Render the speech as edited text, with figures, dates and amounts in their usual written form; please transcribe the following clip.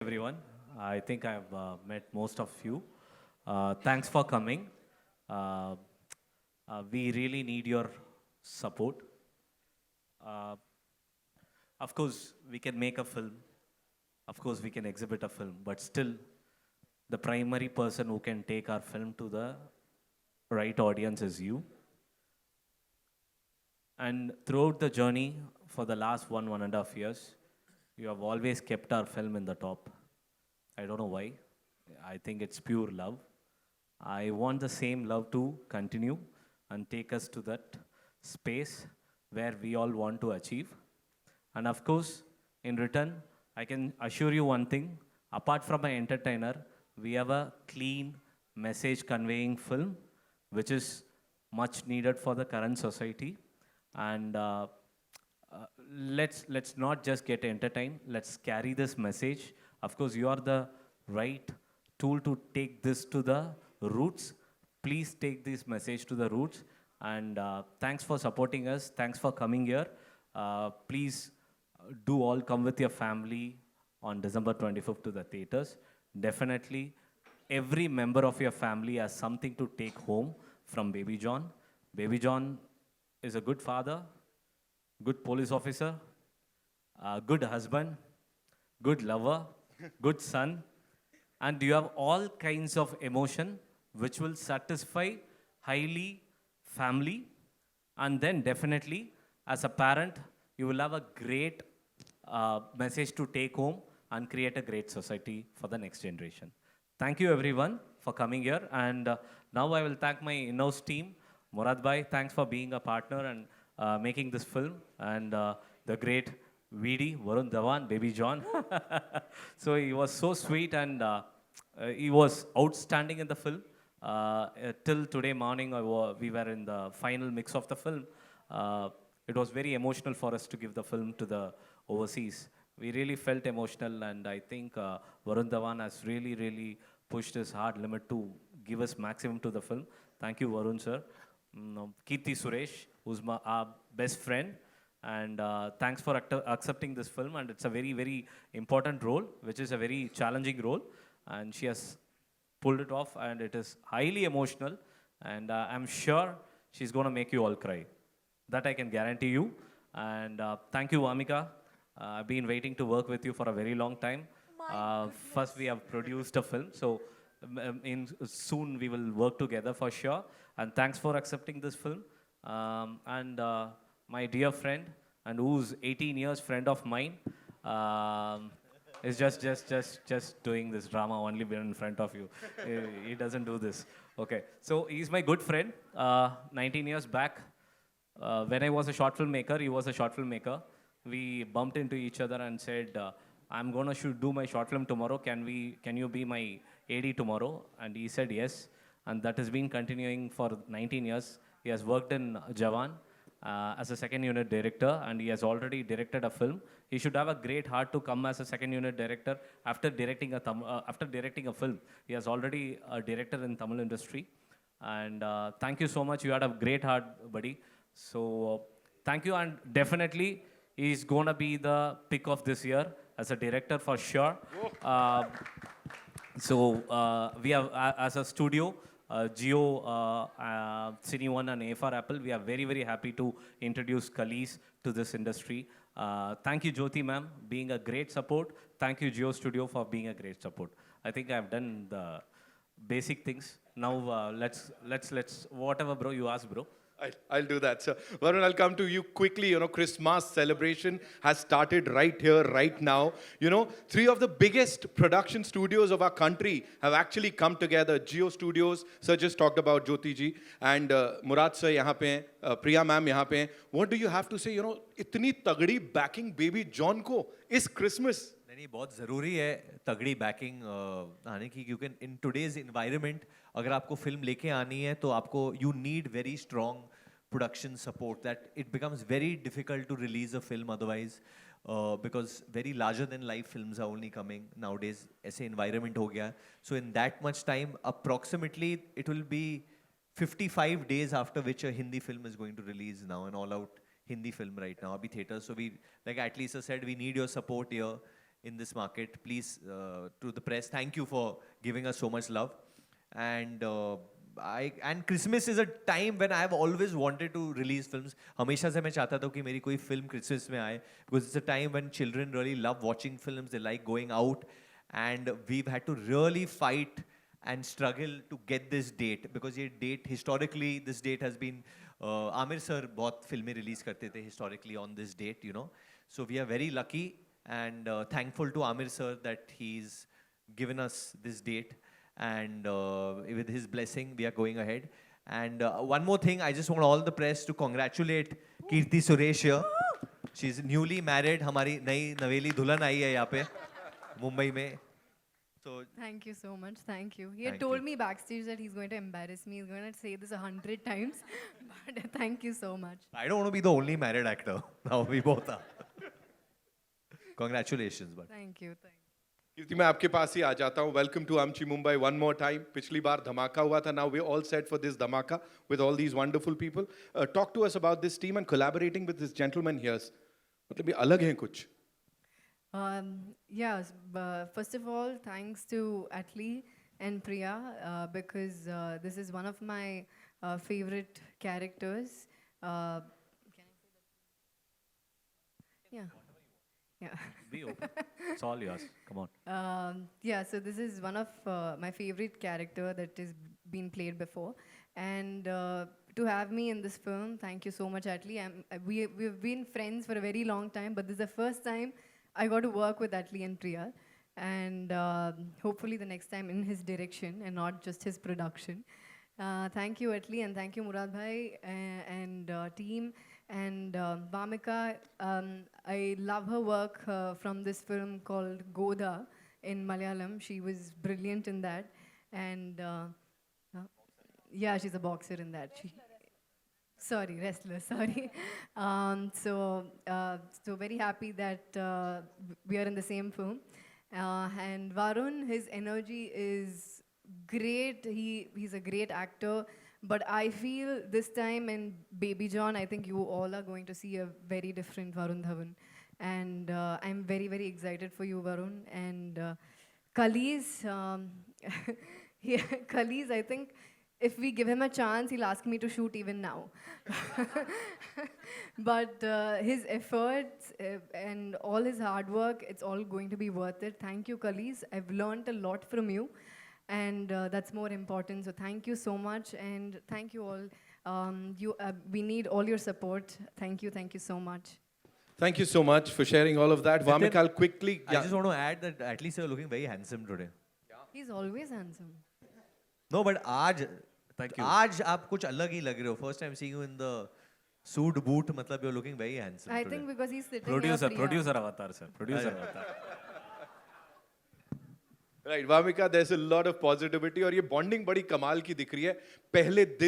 Everyone. I think I've met most of you. Thanks for coming. Uh, we really need your support. Uh, of course, we can make a film. Of course, we can exhibit a film. But still, the primary person who can take our film to the right audience is you. And throughout the journey, for the last 1.5 years, you have always kept our film in the top. I don't know why. I think it's pure love. I want the same love to continue and take us to that space where we all want to achieve. And of course, in return, I can assure you one thing apart from an entertainer, we have a clean message conveying film, which is much needed for the current society. And let's not just get entertained. Let's carry this message. Of course, you are the right tool to take this to the roots. Please take this message to the roots. And thanks for supporting us. Thanks for coming here. Please do all come with your family on December 25th to the theaters. Definitely, every member of your family has something to take home from Baby John. Baby John is a good father, good police officer, good husband, good lover, good son, and you have all kinds of emotion which will satisfy highly family. And then definitely, as a parent, you will have a great message to take home and create a great society for the next generation. Thank you everyone for coming here. And now I will thank my in-house team. Murad Bhai, thanks for being a partner and making this film. And the great VD, Varun Dhawan, Baby John. So he was so sweet and he was outstanding in the film. Till today morning, we were in the final mix of the film. Uh, it was very emotional for us to give the film to the overseas. We really felt emotional, and I think Varun Dhawan has really pushed his hard limit to give us maximum to the film. Thank you, Varun sir. Kirti Suresh, who's our best friend, and thanks for accepting this film. And it's a very important role, which is a very challenging role, and she has pulled it off, and it is highly emotional. And I'm sure she's going to make you all cry. That I can guarantee you. And thank you, Amika. I've been waiting to work with you for a very long time. My First, we goodness. have produced a film, so soon we will work together for sure. And thanks for accepting this film. And my dear friend, and who's 18 years friend of mine, um, is just doing this drama only when in front of you. He doesn't do this. Okay, so he's my good friend. 19 years back, when I was a short filmmaker, he was a short filmmaker. We bumped into each other and said, "I'm gonna shoot do my short film tomorrow. Can you be my AD tomorrow?" And he said yes, and that has been continuing for 19 years. He has worked in Jawan as a second unit director, and he has already directed a film. He should have a great heart to come as a second unit director after directing after directing a film. He has already a director in Tamil industry, and thank you so much. You had a great heart, buddy. So thank you, and definitely he's gonna be the pick of this year as a director for sure. Uh, so we have, as a studio, Geo, Cine One, and AFR Apple, we are very happy to introduce Kalis to this industry. Thank you, Jyoti ma'am, being a great support. Thank you, Geo Studio, for being a great support. I think I've done the basic things. Now let's whatever, bro, you ask, bro. I'll do that. So, Varun, I'll come to you quickly. Christmas celebration has started right here, right now. Three of the biggest production studios of our country have actually come together. Geo Studios, sir just talked about Jyoti ji, and Murad sir यहाँ पे हैं, Priya ma'am यहाँ पे हैं. What do you have to say? इतनी तगड़ी backing Baby John को इस Christmas. नहीं बहुत ज़रूरी है तगड़ी बैकिंग आने की क्योंकि इन टुडेज इन्वायरमेंट अगर आपको फिल्म लेके आनी है तो आपको you need very strong production support that it becomes very difficult to release a film otherwise because very larger than life films are only coming nowadays ऐसे environment हो गया so in that much time approximately it will be 55 days after which a Hindi film is going to release now, an all-out Hindi film right now, abhi theaters. So we, like at least I said, we need your support here. in this market. Please, to the press, thank you for giving us so much love. And and Christmas is a time when I have always wanted to release films. हमेशा से मैं चाहता था कि मेरी कोई film Christmas में आए, because it's a time when children really love watching films. They like going out, and we've had to really fight and struggle to get this date, because ये date historically, this date has been Aamir sir बहुत फिल्में release करते थे historically on this date, you know. So we are very lucky and thankful to Amir sir that he's given us this date, and with his blessing we are going ahead. And one more thing, I just want all the press to congratulate Kirti Suresh here. She's newly married. हमारी नई नवेली दुल्हन आई है यहाँ पे मुंबई में. So Thank you so much. Thank you. He Thank had told you. me backstage that he's going to embarrass me. He's going to say this 100 times. But thank you so much. I don't want to be the only married actor. Now we both are. Congratulations, but. Thank you. Thank you. कीर्ति मैं आपके पास ही आ जाता हूँ. Welcome to आमची Mumbai one more time. पिछली बार धमाका हुआ था. Now we all set for this Dhamaka with all these wonderful people. Talk to us about this team and collaborating with this gentleman here's. मतलब ये अलग हैं कुछ. Yes, first of all, thanks to Atli and Priya because this is one of my favorite characters. Can I say that? Yeah. Yeah. Be open. It's all yours. Come on. Yeah, so this is one of my favorite character that has been played before, and to have me in this film, thank you so much, Atli. We've been friends for a very long time, but this is the first time I got to work with Atli and Priya, and hopefully the next time in his direction and not just his production. Thank you, Atli, and thank you, Murad Bhai and team. And Vamika, I love her work from this film called Goda in Malayalam. She was brilliant in that. And yeah, she's a boxer in that. Sorry, wrestler, sorry. So very happy that we are in the same film. And Varun, his energy is great. He's a great actor. But I feel this time in Baby John, I think you all are going to see a very different Varun Dhawan. And I'm very, very excited for you, Varun. And Khalees, Khalees, I think if we give him a chance, he'll ask me to shoot even now. But his efforts and all his hard work, it's all going to be worth it. Thank you, Khalees. I've learned a lot from you. And that's more important. So thank you so much, and thank you all. We need all your support. Thank you so much. Thank you so much for sharing all of that. Vamika, I'll quickly. I just want to add that at least you're looking very handsome today. He's always handsome. No, but आज Thank you. आज आप कुछ अलग ही लग रहे हो. First time seeing you in the suit boot, मतलब you're looking very handsome I today. think because he's sitting Producer avatar, sir. Producer avatar. Right, Vamika, there's a lot of positivity और ये bonding बड़ी कमाल की दिख रही है. पहले दिन